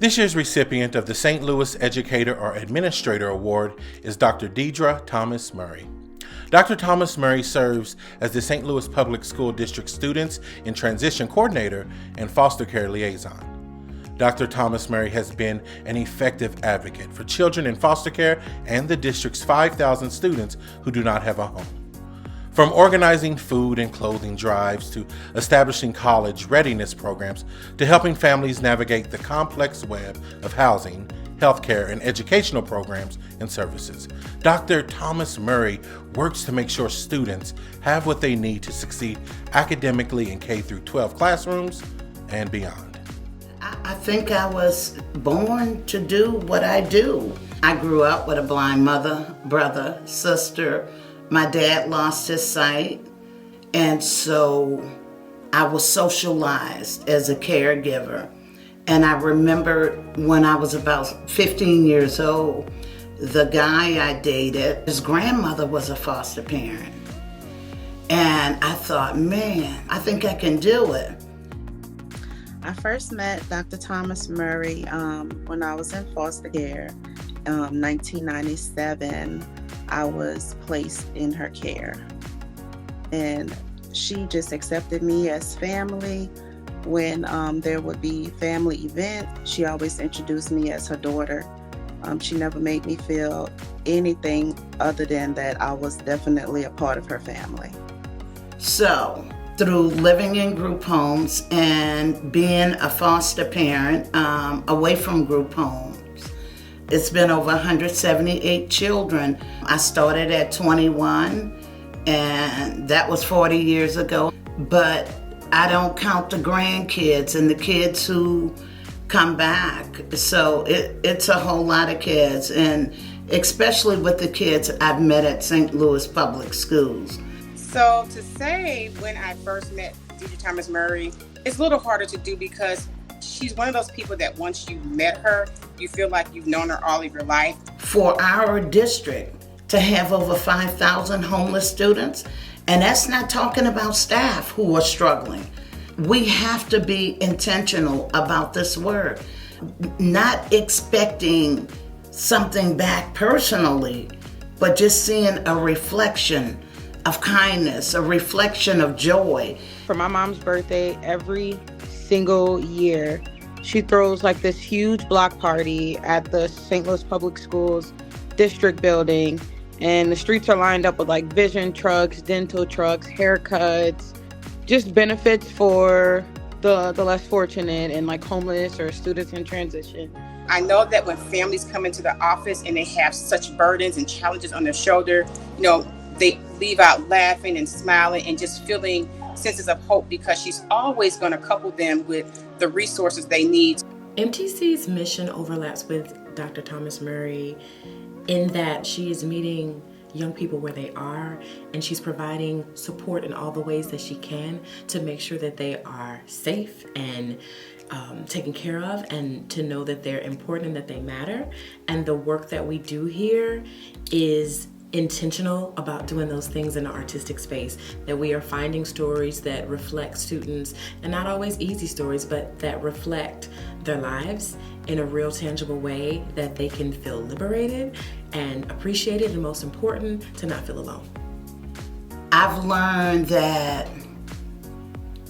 This year's recipient of the St. Louis Educator or Administrator Award is Dr. Deidra Thomas Murray. Dr. Thomas Murray serves as the St. Louis Public School District Students in Transition Coordinator and Foster Care Liaison. Dr. Thomas Murray has been an effective advocate for children in foster care and the district's 5,000 students who do not have a home. From organizing food and clothing drives to establishing college readiness programs to helping families navigate the complex web of housing, healthcare, and educational programs and services, Dr. Thomas Murray works to make sure students have what they need to succeed academically in K-12 classrooms and beyond. I think I was born to do what I do. I grew up with a blind mother, brother, sister. My dad lost his sight, and so I was socialized as a caregiver. And I remember when I was about 15 years old, the guy I dated, his grandmother was a foster parent. And I thought, man, I think I can do it. I first met Dr. Thomas Murray when I was in foster care. 1997, I was placed in her care. And she just accepted me as family. When there would be family events, she always introduced me as her daughter. She never made me feel anything other than that I was definitely a part of her family. So, through living in group homes and being a foster parent away from group homes, it's been over 178 children. I started at 21, and that was 40 years ago. But I don't count the grandkids and the kids who come back. So it's a whole lot of kids, and especially with the kids I've met at St. Louis Public Schools. So to say when I first met Deidra Thomas Murray, it's a little harder to do because she's one of those people that once you met her, you feel like you've known her all of your life. For our district to have over 5,000 homeless students, and that's not talking about staff who are struggling. We have to be intentional about this work, not expecting something back personally, but just seeing a reflection of kindness, a reflection of joy. For my mom's birthday, every single year, she throws like this huge block party at the St. Louis Public Schools district building, and the streets are lined up with like vision trucks, dental trucks, haircuts, just benefits for the less fortunate and like homeless or students in transition. I know that when families come into the office and they have such burdens and challenges on their shoulder, they leave out laughing and smiling and just feeling senses of hope because she's always going to couple them with the resources they need. MTC's mission overlaps with Dr. Thomas Murray in that she is meeting young people where they are, and she's providing support in all the ways that she can to make sure that they are safe and taken care of, and to know that they're important and that they matter. And the work that we do here is intentional about doing those things in the artistic space, that we are finding stories that reflect students, and not always easy stories, but that reflect their lives in a real tangible way that they can feel liberated and appreciated, and most important, to not feel alone. I've learned that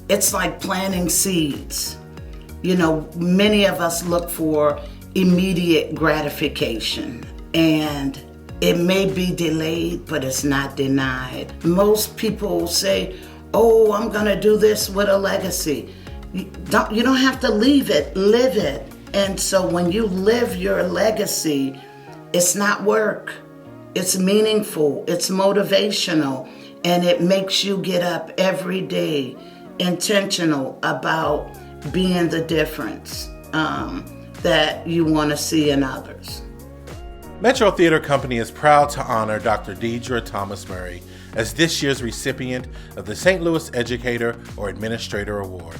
it's like planting seeds. Many of us look for immediate gratification, and it may be delayed, but it's not denied. Most people say, oh, I'm gonna do this with a legacy. You don't have to leave it, live it. And so when you live your legacy, it's not work. It's meaningful, it's motivational, and it makes you get up every day intentional about being the difference that you wanna see in others. Metro Theater Company is proud to honor Dr. Deidra Thomas Murray as this year's recipient of the St. Louis Educator or Administrator Award.